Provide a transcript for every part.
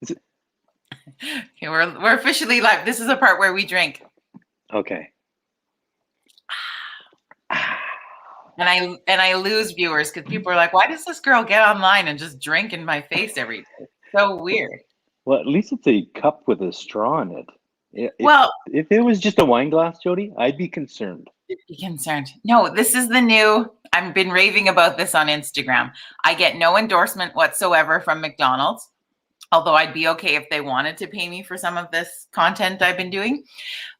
Is it? Okay, we're officially live. This is the part where we drink. Okay. And I lose viewers because people are like, why does this girl get online and just drink in my face every day? So weird. Well, at least it's a cup with a straw in it. Well, If it was just a wine glass, Jody, I'd be concerned. be concerned. No, this is the new. I've been raving about this on Instagram. I get no endorsement whatsoever from McDonald's, although I'd be okay if they wanted to pay me for some of this content I've been doing.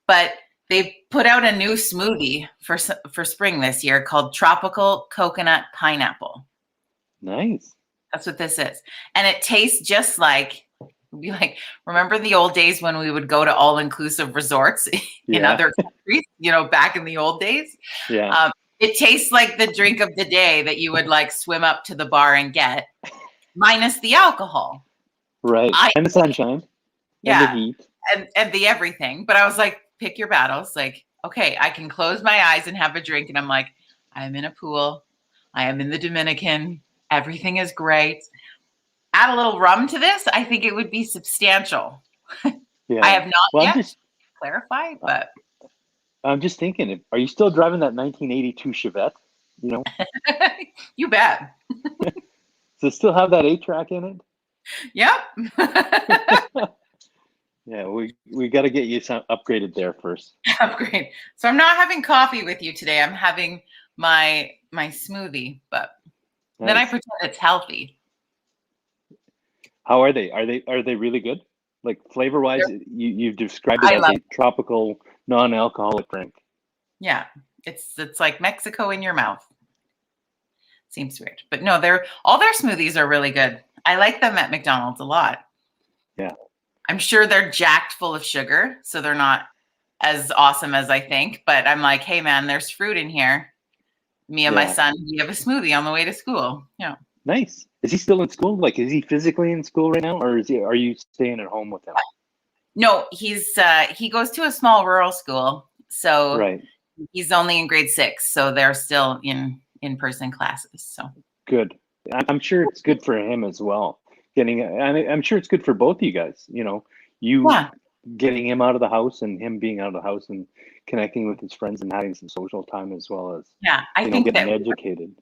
But they've put out a new smoothie for spring this year called Tropical Coconut Pineapple. Nice. That's what this is. And it tastes just like, be like, remember the old days when we would go to all-inclusive resorts in other countries, back in the old days? Yeah. It tastes like the drink of the day that you would like swim up to the bar and get, minus the alcohol. Right. And the sunshine. Yeah. And the heat. And the everything. But I was like, pick your battles. Like, okay, I can close my eyes and have a drink. And I'm like, I'm in a pool. I am in the Dominican. Everything is great. Add a little rum to this. I think it would be substantial. Yeah. I have not yet clarified, but I'm just thinking, are you still driving that 1982 Chevette? You bet. Does it still have that 8-track in it? Yep. Yeah, we got to get you some upgraded there first. Upgrade. So I'm not having coffee with you today. I'm having my smoothie, but then I pretend it's healthy. How are they? Are they really good? Like flavor wise, you've described it as a tropical non-alcoholic drink. Yeah, it's like Mexico in your mouth. Seems weird, but no, all their smoothies are really good. I like them at McDonald's a lot. Yeah. I'm sure they're jacked full of sugar, so they're not as awesome as I think. But I'm like, hey, man, there's fruit in here. Me and my son, we have a smoothie on the way to school. Yeah. Nice. Is he still in school? Like, is he physically in school right now, or are you staying at home with him? No, he goes to a small rural school, so he's only in grade 6. So they're still in-person classes. So good. I'm sure it's good for him as well. I'm sure it's good for both of you guys. Getting him out of the house and him being out of the house and connecting with his friends and having some social time as well as I think getting educated.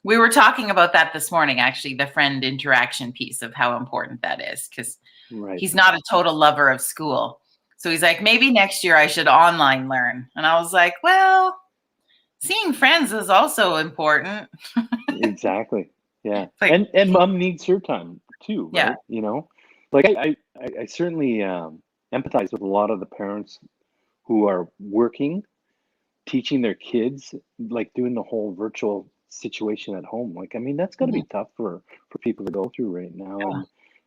We were talking about that this morning, actually, the friend interaction piece of how important that is, because he's not a total lover of school. So he's like, maybe next year I should online learn. And I was like, well, seeing friends is also important. Exactly. Yeah. And mom needs her time too, right? Yeah. I certainly empathize with a lot of the parents who are working, teaching their kids, like doing the whole virtual situation at home. Like, I mean, that's got to be tough for people to go through right now. And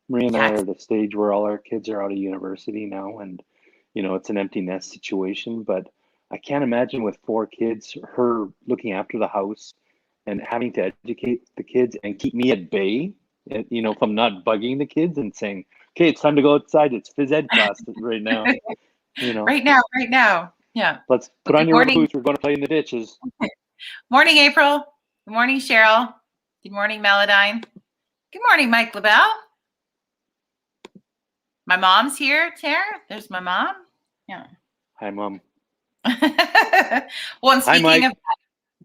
Maria and I are at a stage where all our kids are out of university now, and it's an empty nest situation. But I can't imagine with 4 kids, her looking after the house and having to educate the kids and keep me at bay, if I'm not bugging the kids and saying, okay, it's time to go outside. It's phys ed class right now. Right now. Yeah. Let's put on your rubber boots. We're going to play in the ditches. Morning, April. Good morning, Cheryl. Good morning, Melodyne. Good morning, Mike LaBelle. My mom's here, Tara. There's my mom. Yeah. Hi, Mom. Well, and speaking of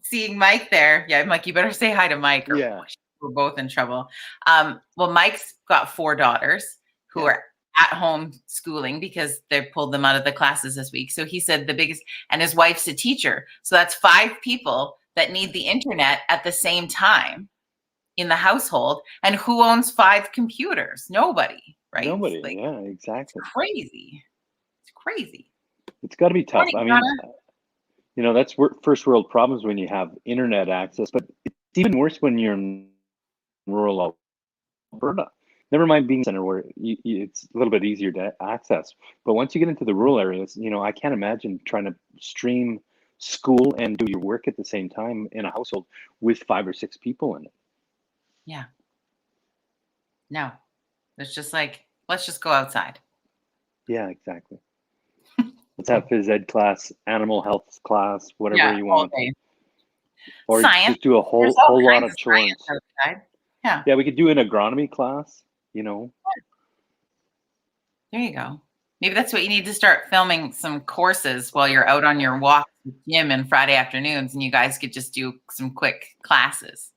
seeing Mike there, I'm like, you better say hi to Mike, or we're both in trouble. Well, Mike's got 4 daughters who are at home schooling because they pulled them out of the classes this week. So he said the biggest, and his wife's a teacher. So that's 5 people that need the internet at the same time in the household. And who owns 5 computers? Nobody, right? Nobody. Yeah, exactly. It's crazy. It's got to be tough. I mean, that's first world problems when you have internet access, but it's even worse when you're in rural Alberta. Never mind being center where it's a little bit easier to access. But once you get into the rural areas, I can't imagine trying to stream school and do your work at the same time in a household with 5 or 6 people in it. Yeah. No, it's just like, let's just go outside. Yeah, exactly. Let's have phys ed class, animal health class, whatever you want. Or science. Just do a whole lot of chores. Yeah. Yeah, we could do an agronomy class, There you go. Maybe that's what you need to start filming some courses while you're out on your walk to the gym and Friday afternoons, and you guys could just do some quick classes.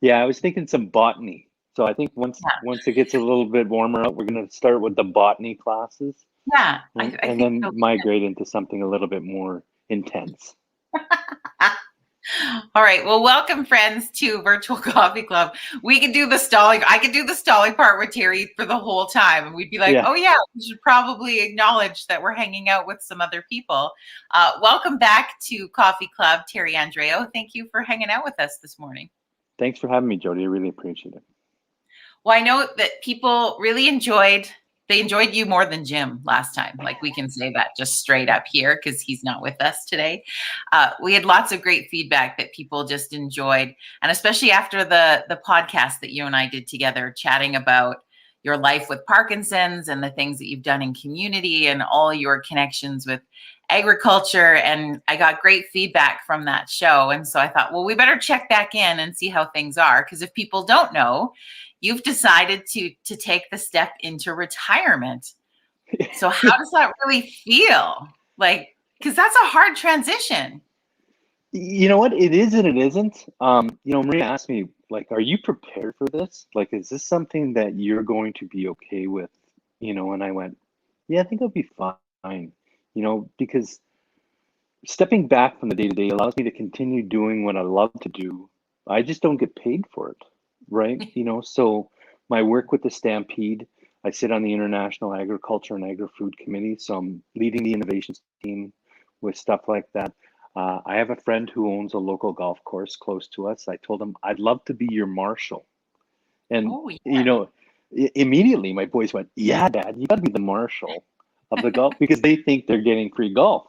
Yeah, I was thinking some botany. So I think once it gets a little bit warmer out, we're going to start with the botany classes, Yeah, I and think then so. migrate into something a little bit more intense. All right. Well, welcome, friends, to Virtual Coffee Club. We could do the stalling. I could do the stalling part with Terry for the whole time. And we'd be like, Yeah. oh, yeah, we should probably acknowledge that we're hanging out with some other people. Welcome back to Coffee Club, Terry Andryo. Thank you for hanging out with us this morning. Thanks for having me, Jody. I really appreciate it. Well, I know that people really enjoyed you more than Jim last time. Like, we can say that just straight up here because he's not with us today. We had lots of great feedback that people just enjoyed. And especially after the podcast that you and I did together, chatting about your life with Parkinson's and the things that you've done in community and all your connections with agriculture. And I got great feedback from that show. And so I thought, well, we better check back in and see how things are. Because if people don't know, you've decided to take the step into retirement. So how does that really feel? Like, because that's a hard transition. You know what? It is and it isn't. Maria asked me, like, are you prepared for this? Like, is this something that you're going to be okay with? And I went, yeah, I think I'll be fine. Because stepping back from the day to day allows me to continue doing what I love to do. I just don't get paid for it, right? So my work with the Stampede, I sit on the International Agriculture and Agri-Food Committee, so I'm leading the innovations team with stuff like that. I have a friend who owns a local golf course close to us. I told him I'd love to be your marshal, and Oh, yeah. Immediately my boys went, "Yeah, Dad, you got to be the marshal of the golf," because they think they're getting free golf.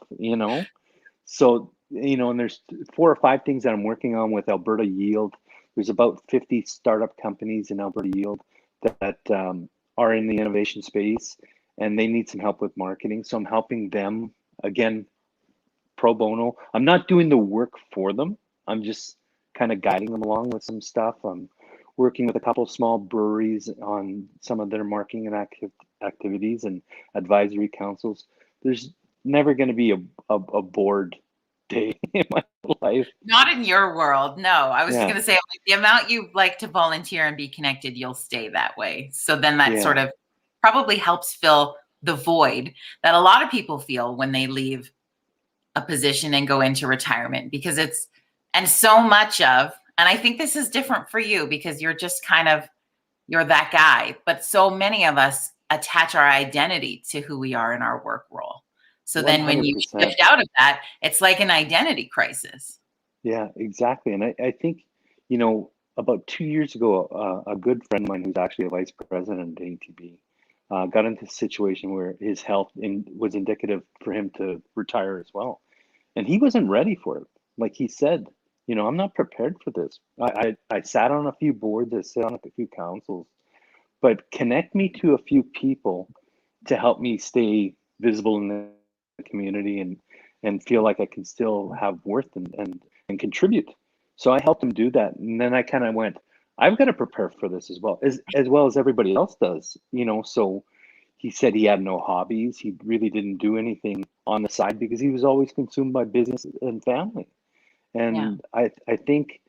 So, and there's 4 or 5 things that I'm working on with Alberta Yield. There's about 50 startup companies in Alberta Yield that are in the innovation space, and they need some help with marketing. So I'm helping them, again, pro bono. I'm not doing the work for them. I'm just kind of guiding them along with some stuff. I'm working with a couple of small breweries on some of their marketing and activities and advisory councils. There's never going to be a bored day in my life. Not in your world. No, I was Yeah. going to say, like, the amount you like to volunteer and be connected, you'll stay that way. So then that sort of probably helps fill the void that a lot of people feel when they leave a position and go into retirement, because and so much of, and I think this is different for you because you're just you're that guy, but so many of us attach our identity to who we are in our work role. So then when you 100%. shift out of that, it's like an identity crisis. Yeah, exactly. And I think, about 2 years ago, a good friend of mine who's actually a vice president at ATB got into a situation where his health was indicative for him to retire as well. And he wasn't ready for it. Like he said, I'm not prepared for this. I sat on a few boards, I sat on a few councils, but connect me to a few people to help me stay visible in the community and feel like I can still have worth and contribute. So I helped him do that. And then I kind of went, I've got to prepare for this as well as everybody else does, so he said he had no hobbies. He really didn't do anything on the side because he was always consumed by business and family. And I think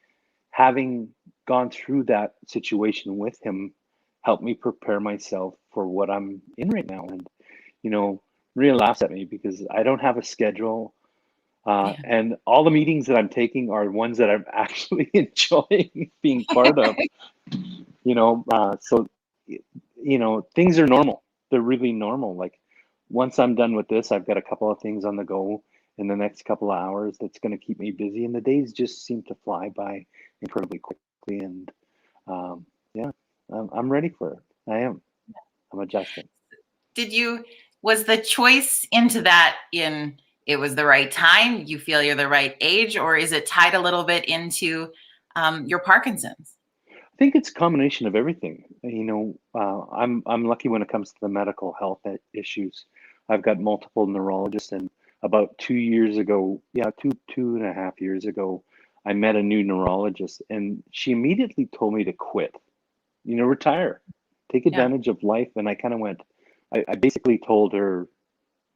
having gone through that situation with him helped me prepare myself for what I'm in right now. And, Maria laughs at me because I don't have a schedule. And all the meetings that I'm taking are ones that I'm actually enjoying being part of, so, things are normal. They're really normal. Like once I'm done with this, I've got a couple of things on the go in the next couple of hours that's going to keep me busy. And the days just seem to fly by incredibly quickly. And yeah, I'm ready for it. I am. I'm adjusting. Was the choice into that it was the right time? You feel you're the right age, or is it tied a little bit into your Parkinson's? I think it's a combination of everything. I'm lucky when it comes to the medical health issues. I've got multiple neurologists, and about 2 years ago, two and a half years ago, I met a new neurologist, and she immediately told me to quit. Retire, take advantage of life. And I kind of went, I basically told her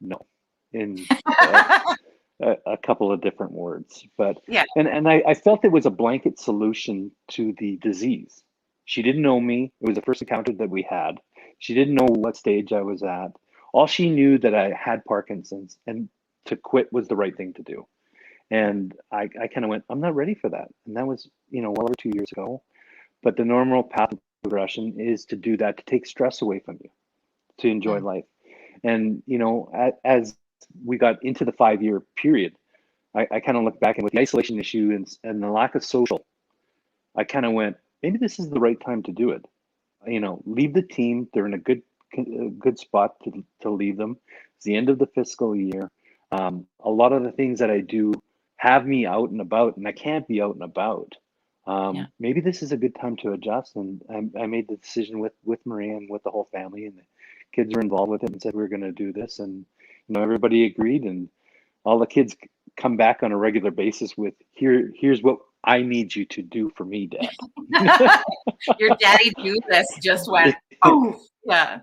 no in a couple of different words, but Yeah. and I felt it was a blanket solution to the disease. She didn't know me. It was the first encounter that we had. She didn't know what stage I was at. All she knew that I had Parkinson's, and to quit was the right thing to do. And I kind of went, I'm not ready for that. And that was, well over 2 years ago. But the normal path of progression is to do that, to take stress away from you, to enjoy Mm. life. And, as we got into the 5 year period, I kind of looked back, and with the isolation issue and the lack of social, I kind of went, maybe this is the right time to do it. Leave the team. They're in a good spot to leave them. It's the end of the fiscal year. A lot of the things that I do have me out and about, and I can't be out and about. Yeah. Maybe this is a good time to adjust. And I made the decision with Maria and with the whole family, and the kids were involved with it, and said we are going to do this. And everybody agreed, and all the kids come back on a regular basis with, here's what I need you to do for me, Dad. Your daddy do this just went, oh, yeah.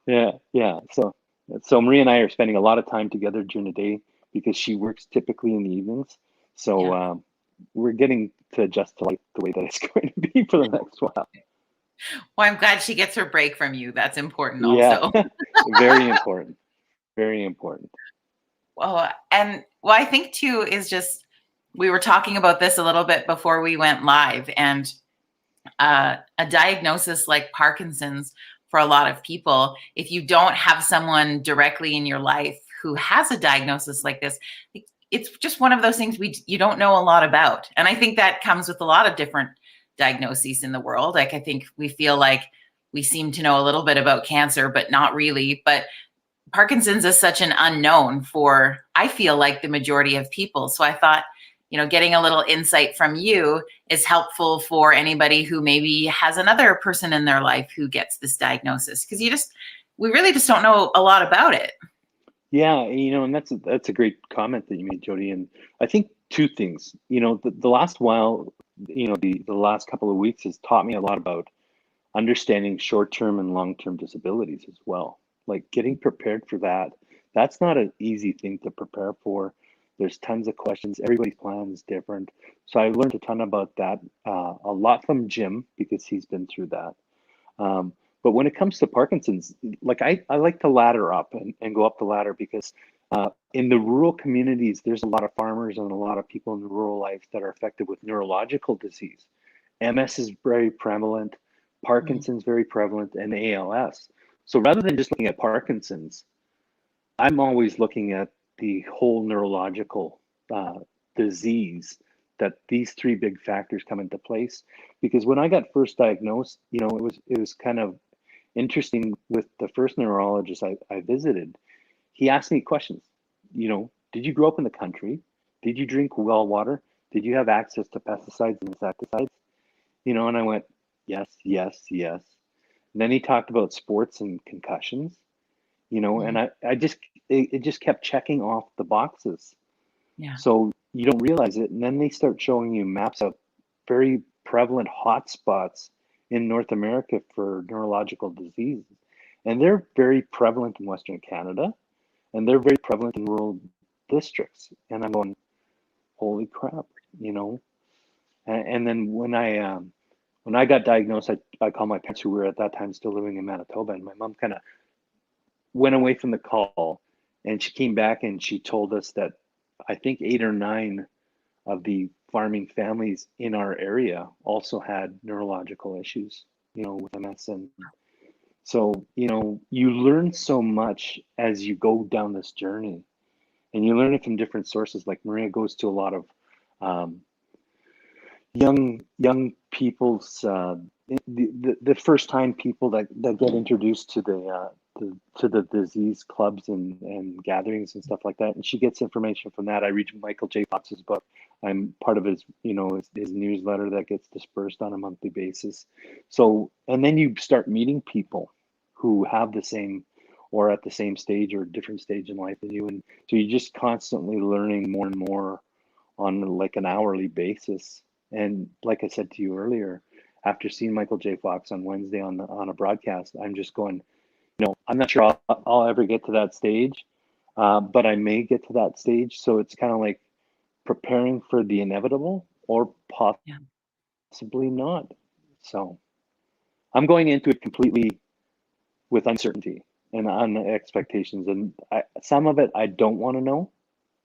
Yeah. So Maria and I are spending a lot of time together during the day because she works typically in the evenings. So Yeah. we're getting to adjust to life the way that it's going to be for the next while. Well, I'm glad she gets her break from you. That's important Yeah, also. very important. Very important. Well, I think too is just, we were talking about this a little bit before we went live, and a diagnosis like Parkinson's, for a lot of people, if you don't have someone directly in your life who has a diagnosis like this, it's just one of those things you don't know a lot about. And I think that comes with a lot of different diagnoses in the world. Like, I think we feel like we seem to know a little bit about cancer, but not really. But Parkinson's is such an unknown for, I feel like, the majority of people. So I thought, getting a little insight from you is helpful for anybody who maybe has another person in their life who gets this diagnosis, because we really just don't know a lot about it. Yeah, and that's a great comment that you made, Jody. And I think two things. The last while, the last couple of weeks has taught me a lot about understanding short-term and long-term disabilities as well. Like getting prepared for that. That's not an easy thing to prepare for. There's tons of questions. Everybody's plan is different. So I learned a ton about that, a lot from Jim because he's been through that. But when it comes to Parkinson's, like I like to ladder up and go up the ladder because in the rural communities, there's a lot of farmers and a lot of people in the rural life that are affected with neurological disease. MS is very prevalent, Parkinson's very prevalent, and ALS. So rather than just looking at Parkinson's, I'm always looking at the whole neurological disease, that these three big factors come into place. Because when I got first diagnosed, it was kind of interesting with the first neurologist I visited. He asked me questions. Did you grow up in the country? Did you drink well water? Did you have access to pesticides and insecticides? And I went, yes, yes, yes. And then he talked about sports and concussions, and it just kept checking off the boxes. Yeah. So you don't realize it. And then they start showing you maps of very prevalent hotspots in North America for neurological diseases. And they're very prevalent in Western Canada, and they're very prevalent in rural districts. And I'm going, holy crap, And then when I got diagnosed, I called my parents, who were at that time still living in Manitoba, and my mom kind of went away from the call, and she came back and she told us that I think 8 or 9 of the farming families in our area also had neurological issues, with MS. And so, you learn so much as you go down this journey, and you learn it from different sources. Like Maria goes to a lot of young people's the first time people that get introduced to the disease clubs and gatherings and stuff like that, and she gets information from that. I read Michael J. Fox's book. I'm part of his his newsletter that gets dispersed on a monthly basis. So, and then you start meeting people who have the same or at the same stage or different stage in life as you, and so you're just constantly learning more and more on like an hourly basis. And like I said to you earlier, after seeing Michael J. Fox on Wednesday on a broadcast, I'm just going, I'm not sure I'll ever get to that stage, but I may get to that stage. So it's kind of like preparing for the inevitable, or possibly not. So I'm going into it completely with uncertainty and on expectations, and some of it I don't want to know,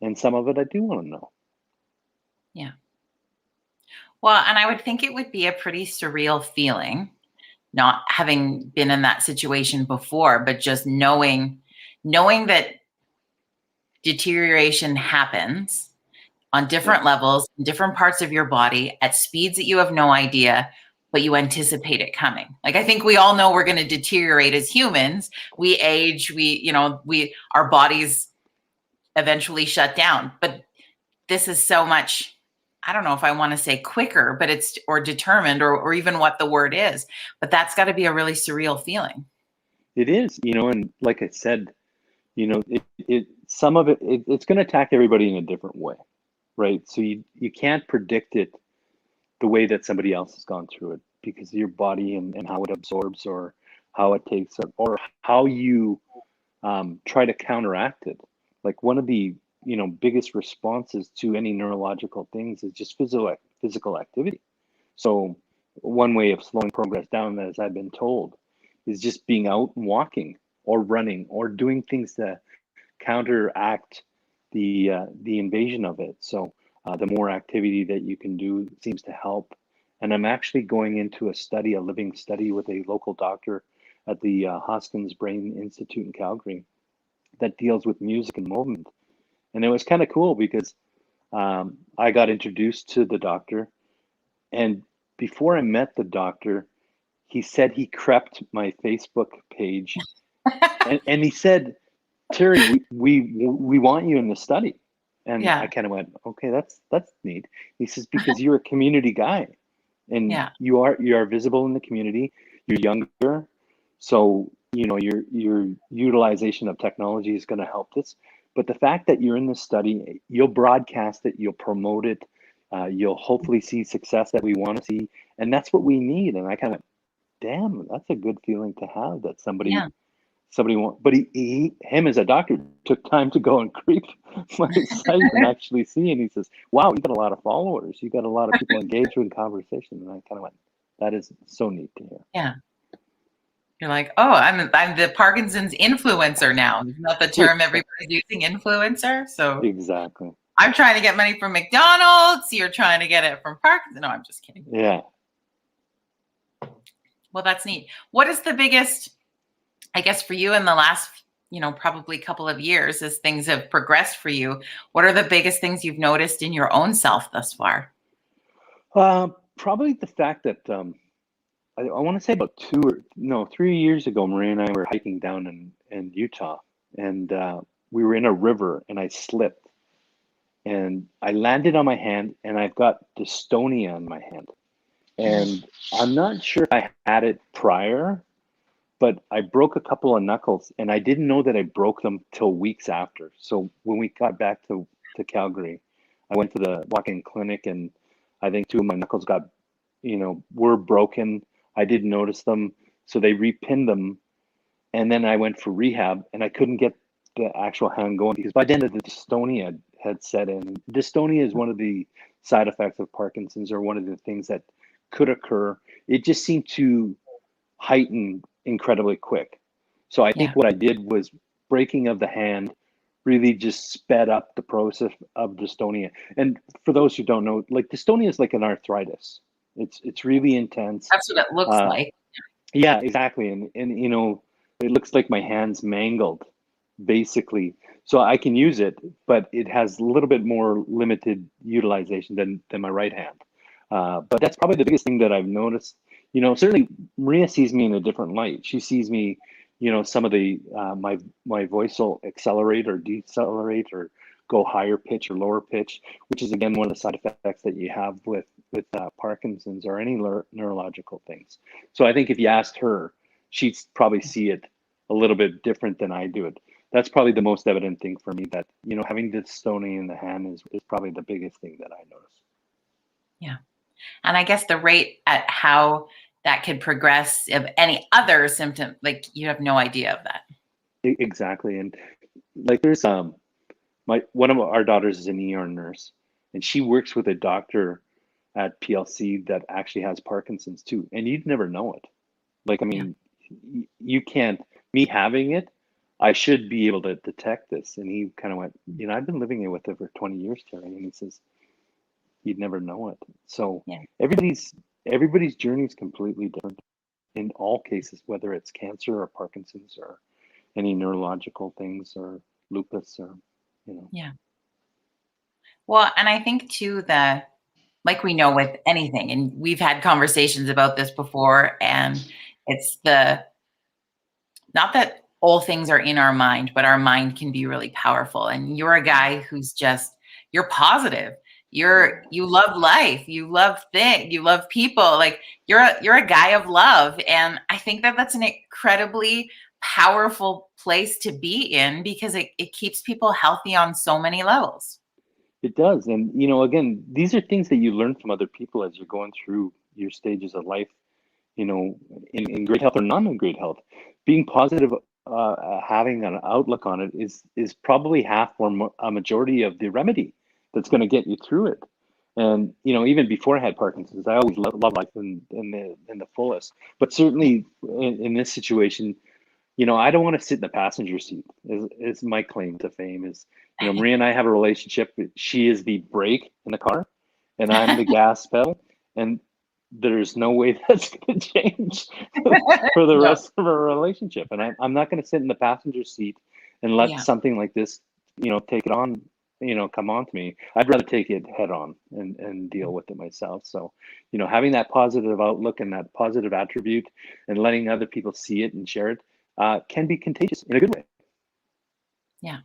and some of it I do want to know. Yeah. Well, and I would think it would be a pretty surreal feeling, not having been in that situation before, but just knowing that deterioration happens on different levels, in different parts of your body, at speeds that you have no idea, but you anticipate it coming. Like, I think we all know we're going to deteriorate as humans. We age, our bodies eventually shut down. But this is so much, I don't know if I want to say quicker, but or determined, or even what the word is, but that's got to be a really surreal feeling. It is, and like I said, some of it's going to attack everybody in a different way, right? So you can't predict it the way that somebody else has gone through it, because of your body and how it absorbs, or how it takes it, or how you try to counteract it. Like, one of the biggest responses to any neurological things is just physical activity. So one way of slowing progress down, as I've been told, is just being out and walking, or running, or doing things to counteract the invasion of it. So the more activity that you can do seems to help. And I'm actually going into a living study with a local doctor at the Hoskins Brain Institute in Calgary that deals with music and movement. And it was kind of cool because I got introduced to the doctor, and before I met the doctor, he said he crept my Facebook page, and he said, "Terry, we want you in the study." And I kind of went, "Okay, that's neat." He says, "Because you're a community guy, and you are visible in the community. You're younger, so your utilization of technology is going to help this. But the fact that you're in this study, you'll broadcast it, you'll promote it, you'll hopefully see success that we want to see, and that's what we need." And I kind of, damn, that's a good feeling to have, that somebody want, but him as a doctor took time to go and creep my site and actually see, and he says, "Wow, you got a lot of followers, you got a lot of people engaged with conversation." And I kind of went, that is so neat to hear. Yeah. You're like, oh, I'm the Parkinson's influencer now. Isn't that the term everybody's using, influencer? So exactly. I'm trying to get money from McDonald's. You're trying to get it from Parkinson's. No, I'm just kidding. Yeah. Well, that's neat. What is the biggest, I guess, for you in the last, probably couple of years, as things have progressed for you? What are the biggest things you've noticed in your own self thus far? Probably the fact that I want to say about 3 years ago, Maria and I were hiking down in Utah, and we were in a river, and I slipped, and I landed on my hand, and I've got dystonia on my hand. And I'm not sure if I had it prior, but I broke a couple of knuckles, and I didn't know that I broke them till weeks after. So when we got back to Calgary, I went to the walk-in clinic, and I think 2 of my knuckles were broken. I didn't notice them, so they repinned them, and then I went for rehab, and I couldn't get the actual hand going because by then the dystonia had set in. Dystonia is one of the side effects of Parkinson's, or one of the things that could occur. It just seemed to heighten incredibly quick. So I think what I did was breaking of the hand really just sped up the process of dystonia. And for those who don't know, like, dystonia is like an arthritis. It's really intense. That's what it looks like. Yeah, exactly. And it looks like my hand's mangled, basically. So I can use it, but it has a little bit more limited utilization than my right hand. But that's probably the biggest thing that I've noticed. Certainly Maria sees me in a different light. She sees me, some of the my voice will accelerate or decelerate, or go higher pitch or lower pitch, which is again one of the side effects that you have with Parkinson's or any neurological things. So I think if you asked her, she'd probably see it a little bit different than I do it. That's probably the most evident thing for me, that having dystonia in the hand is probably the biggest thing that I notice. Yeah. And I guess the rate at how that could progress of any other symptom. Like you have no idea of that. Exactly. And like there's one of our daughters is an ER nurse, and she works with a doctor at PLC that actually has Parkinson's too, and you'd never know it. Like, I mean, you can't, me having it, I should be able to detect this. And he kind of went, I've been living it with it for 20 years, Terry. And he says, you'd never know it. So everybody's journey is completely different in all cases, whether it's cancer or Parkinson's or any neurological things or lupus or, Yeah. Well, and I think too that, like we know with anything, and we've had conversations about this before, and it's not that all things are in our mind, but our mind can be really powerful. And you're a guy who's you're positive. You love life. You love things. You love people. Like you're a guy of love. And I think that that's an incredibly powerful place to be in, because it keeps people healthy on so many levels. It does. And, again, these are things that you learn from other people as you're going through your stages of life, in great health or not in great health. Being positive, having an outlook on it is probably half or a majority of the remedy that's going to get you through it. And, even before I had Parkinson's, I always loved life in the fullest. But certainly in this situation, I don't want to sit in the passenger seat. Is my claim to fame is, Maria and I have a relationship. She is the brake in the car, and I'm the gas pedal, and there's no way that's going to change for the rest of our relationship. And I'm not going to sit in the passenger seat and let something like this, take it on, come on to me. I'd rather take it head on and deal with it myself. So, having that positive outlook and that positive attribute and letting other people see it and share it, can be contagious in a good way. Yeah.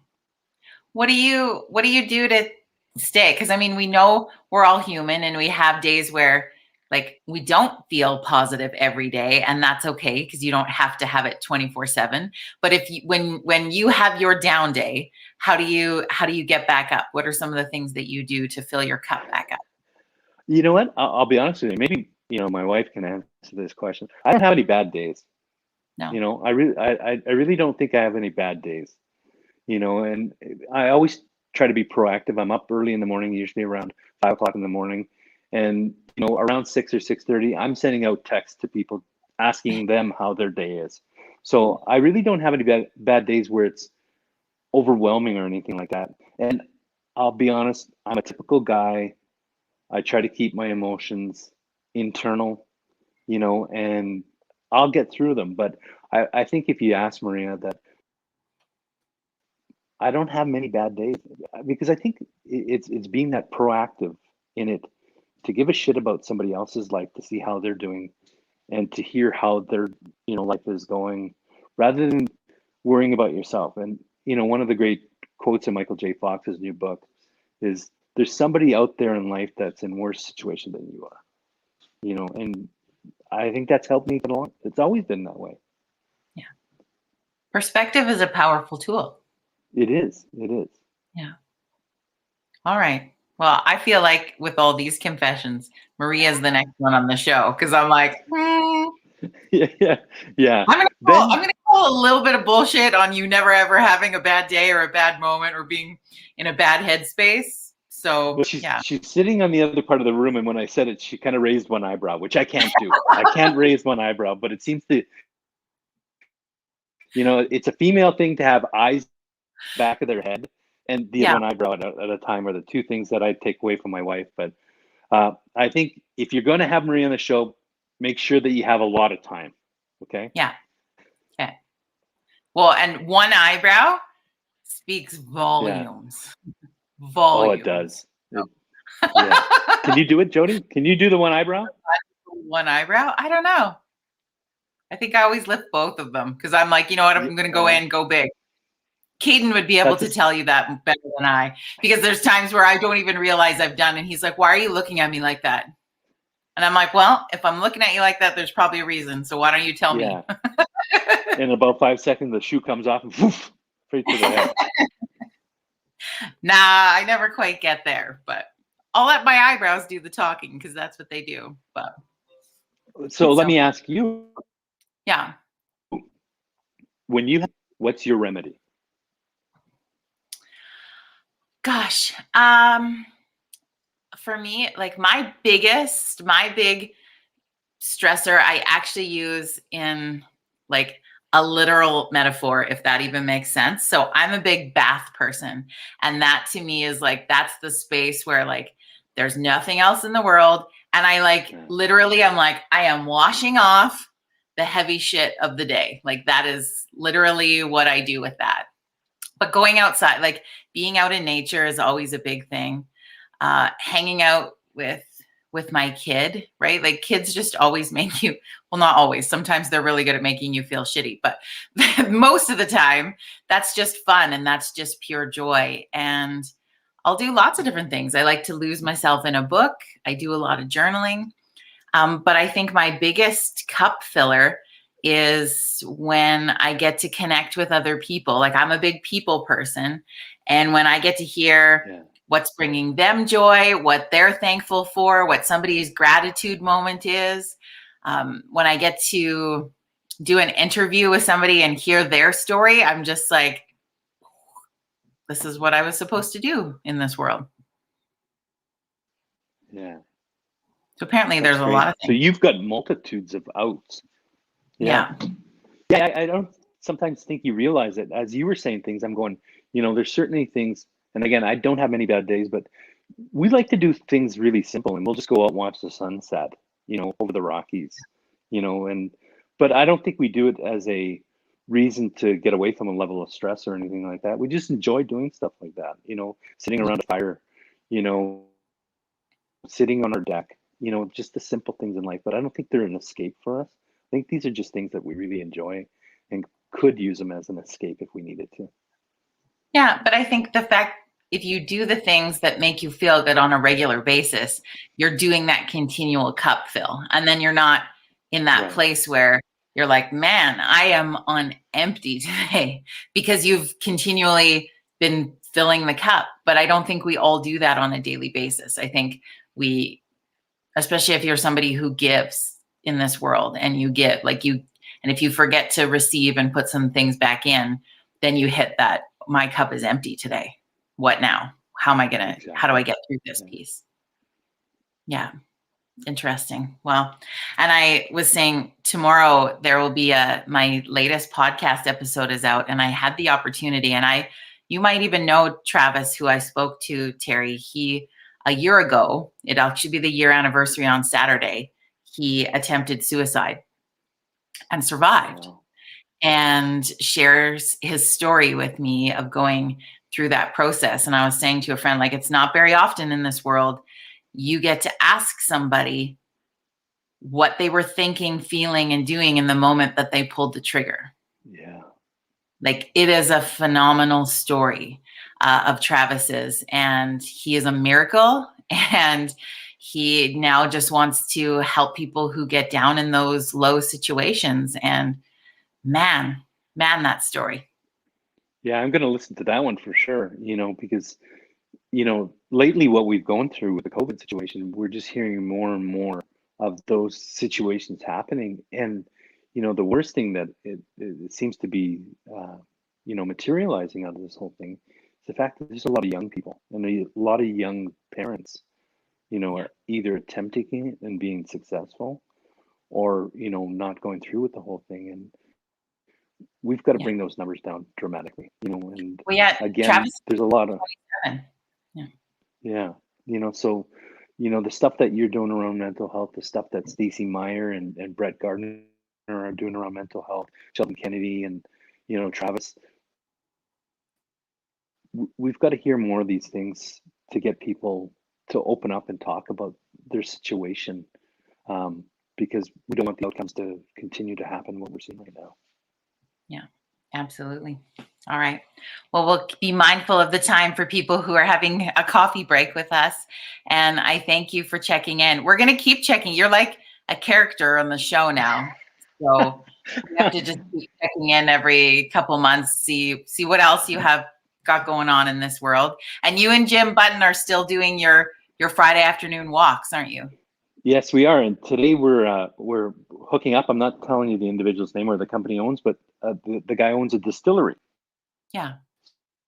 What do you do to stay? Because I mean, we know we're all human, and we have days where like we don't feel positive every day, and that's okay, because you don't have to have it 24/7. But when you have your down day, how do you get back up? What are some of the things that you do to fill your cup back up? You know what? I'll be honest with you. Maybe my wife can answer this question. I don't have any bad days. No. I really don't think I have any bad days. And I always try to be proactive. I'm up early in the morning, usually around 5 o'clock in the morning. And, around 6 or 6:30, I'm sending out texts to people asking them how their day is. So I really don't have any bad days where it's overwhelming or anything like that. And I'll be honest, I'm a typical guy. I try to keep my emotions internal, and I'll get through them. But I think if you ask Maria, that I don't have many bad days, because I think it's being that proactive in it, to give a shit about somebody else's life, to see how they're doing, and to hear how their life is going, rather than worrying about yourself. And one of the great quotes in Michael J. Fox's new book is, "There's somebody out there in life that's in worse situation than you are." And I think that's helped me get along. It's always been that way. Yeah. Perspective is a powerful tool. It is. Yeah. All right. Well, I feel like with all these confessions, Maria's the next one on the show, because I'm like, yeah. I'm gonna call a little bit of bullshit on you never ever having a bad day or a bad moment or being in a bad headspace. So well, she's sitting on the other part of the room, and when I said it, she kind of raised one eyebrow, which I can't do. I can't raise one eyebrow, but it seems to, it's a female thing to have eyes back of their head, and the one eyebrow at a time are the two things that I take away from my wife. But I think if you're going to have Maria on the show, make sure that you have a lot of time. Okay. Yeah. Okay. Well, and one eyebrow speaks volumes. Volumes. Oh, it does. Yeah. Can you do it, Jody? Can you do the one eyebrow? One eyebrow? I don't know. I think I always lift both of them, because I'm like, you know what? I'm going to go big. Caden would be able to tell you that better than I, because there's times where I don't even realize I've done. And he's like, "Why are you looking at me like that?" And I'm like, "Well, if I'm looking at you like that, there's probably a reason. So why don't you tell me?" In about 5 seconds, the shoe comes off and woof, straight to the head. Nah, I never quite get there, but I'll let my eyebrows do the talking, because that's what they do. But So let me ask you, Yeah. when you, what's your remedy? Gosh, for me, like my big stressor, I actually use in like a literal metaphor, if that even makes sense. So I'm a big bath person. And that to me is like, that's the space where like there's nothing else in the world. And I like literally, I'm like, I am washing off the heavy shit of the day. Like that is literally what I do with that. But going outside, like being out in nature is always a big thing. Hanging out with my kid, right? Like kids just always make you, well, not always. Sometimes they're really good at making you feel shitty, but most of the time that's just fun and that's just pure joy. And I'll do lots of different things. I like to lose myself in a book. I do a lot of journaling. But I think my biggest cup filler is when I get to connect with other people. Like I'm a big people person. And when I get to hear what's bringing them joy, what they're thankful for, what somebody's gratitude moment is, when I get to do an interview with somebody and hear their story, I'm just like, this is what I was supposed to do in this world. Yeah. So apparently there's a lot of things. So you've got multitudes of outs. Yeah. Yeah, I don't sometimes think you realize it. As you were saying things, I'm going, there's certainly things, and again, I don't have many bad days, but we like to do things really simple and we'll just go out and watch the sunset, over the Rockies, but I don't think we do it as a reason to get away from a level of stress or anything like that. We just enjoy doing stuff like that, sitting around a fire, sitting on our deck, just the simple things in life. But I don't think they're an escape for us. I think these are just things that we really enjoy and could use them as an escape if we needed to. Yeah, but I think the fact if you do the things that make you feel good on a regular basis, you're doing that continual cup fill. And then you're not in that place where you're like, man, I am on empty today because you've continually been filling the cup. But I don't think we all do that on a daily basis. I think we, especially if you're somebody who gives in this world and you give, and if you forget to receive and put some things back in, then you hit that, my cup is empty today. What now? How am I going to, how do I get through this piece? Yeah. Interesting. Well, and I was saying tomorrow there will be my latest podcast episode is out, and I had the opportunity, and you might even know Travis, who I spoke to, Terry. He, a year ago, it'll actually be the year anniversary on Saturday, he attempted suicide and survived. Wow. And shares his story with me of going through that process. And I was saying to a friend, like, it's not very often in this world you get to ask somebody what they were thinking, feeling, and doing in the moment that they pulled the trigger. Yeah. Like, it is a phenomenal story of Travis's, and he is a miracle. And he now just wants to help people who get down in those low situations. And man, that story. Yeah, I'm going to listen to that one for sure, because, lately what we've gone through with the COVID situation, we're just hearing more and more of those situations happening. And, the worst thing that it seems to be, materializing out of this whole thing is the fact that there's a lot of young people and a lot of young parents, are either attempting it and being successful or, not going through with the whole thing. And we've got to bring those numbers down dramatically, and again, Travis, there's a lot of, so, the stuff that you're doing around mental health, the stuff that Stacey Meyer and Brett Gardner are doing around mental health, Sheldon Kennedy and, Travis, we've got to hear more of these things to get people to open up and talk about their situation, because we don't want the outcomes to continue to happen what we're seeing right now. Yeah, absolutely. All right. Well, we'll be mindful of the time for people who are having a coffee break with us. And I thank you for checking in. We're going to keep checking. You're like a character on the show now. So we have to just keep checking in every couple months, see what else you have got going on in this world. And you and Jim Button are still doing your Friday afternoon walks, aren't you? Yes, we are. And today we're hooking up. I'm not telling you the individual's name or the company owns, but the guy owns a distillery. Yeah.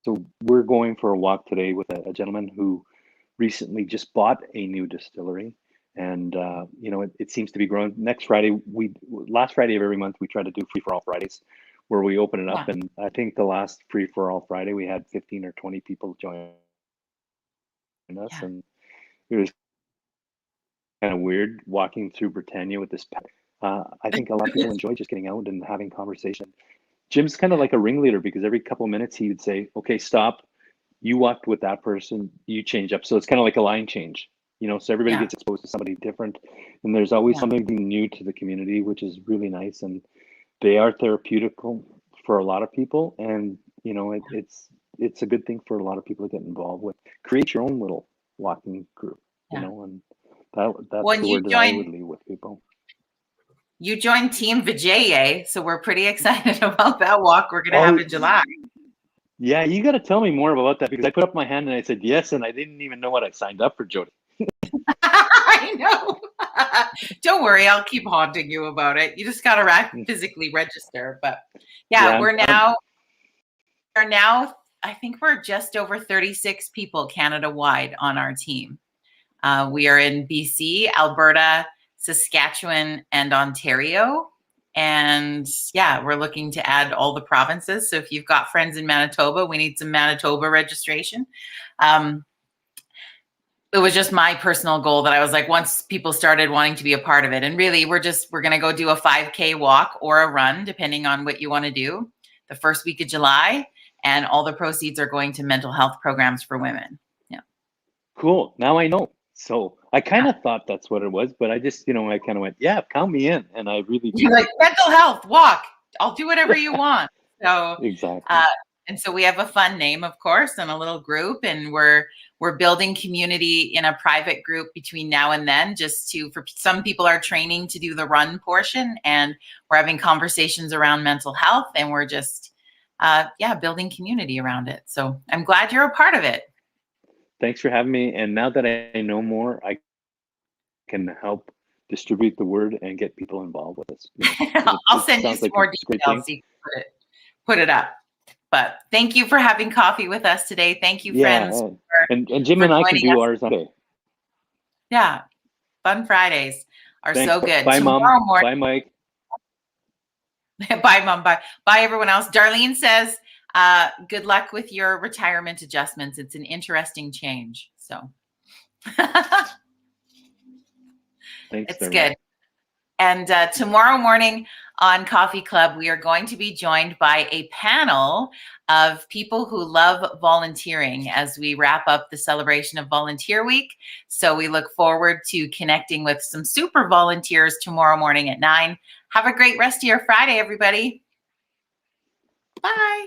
So we're going for a walk today with a gentleman who recently just bought a new distillery, and it seems to be growing. Next Friday, last Friday of every month we try to do free for all Fridays, where we open it up, Yeah. and I think the last free for all Friday we had 15 or 20 people join us, Yeah. and it was kind of weird walking through Britannia with this pet. I think a lot of people enjoy just getting out and having conversation. Jim's kind of like a ringleader because every couple of minutes he would say, "Okay, stop. You walked with that person. You change up." So it's kind of like a line change, So everybody Yeah. gets exposed to somebody different, and there's always Yeah. something new to the community, which is really nice. And they are therapeutical for a lot of people, and it's a good thing for a lot of people to get involved with. Create your own little walking group, Yeah. and that's Well, the word that I would leave with people. You joined Team Vijay, so we're pretty excited about that walk we're going to have in July. Yeah, you got to tell me more about that because I put up my hand and I said yes, and I didn't even know what I signed up for, Jody. I know. Don't worry, I'll keep haunting you about it. You just got to physically register. But yeah, we're now, I think we're just over 36 people Canada-wide on our team. We are in BC, Alberta, Saskatchewan, and Ontario. And yeah, we're looking to add all the provinces. So if you've got friends in Manitoba, we need some Manitoba registration. It was just my personal goal that I was like, once people started wanting to be a part of it, and really we're going to go do a 5K walk or a run, depending on what you want to do, the first week of July. And all the proceeds are going to mental health programs for women. Yeah. Cool. Now I know. So I kind of thought that's what it was, but I just, I kind of went, yeah, count me in. And I really do. You're like, mental health, walk. I'll do whatever you want. So exactly. And so we have a fun name, of course, and a little group, and we're building community in a private group between now and then, for some people are training to do the run portion, and we're having conversations around mental health, and we're just, building community around it. So I'm glad you're a part of it. Thanks for having me. And now that I know more, I can help distribute the word and get people involved with this. I'll send you some more details so you can put it up. But thank you for having coffee with us today. Thank you, friends. And Jim and I can do ours today. Yeah. Fun Fridays are so good. Bye, Mom. Bye, Mike. Bye, Mom. Bye. Bye, everyone else. Darlene says, good luck with your retirement adjustments. It's an interesting change. So Thanks, it's good. And tomorrow morning on Coffee Club, we are going to be joined by a panel of people who love volunteering as we wrap up the celebration of Volunteer Week. So we look forward to connecting with some super volunteers tomorrow morning at 9. Have a great rest of your Friday, everybody. Bye.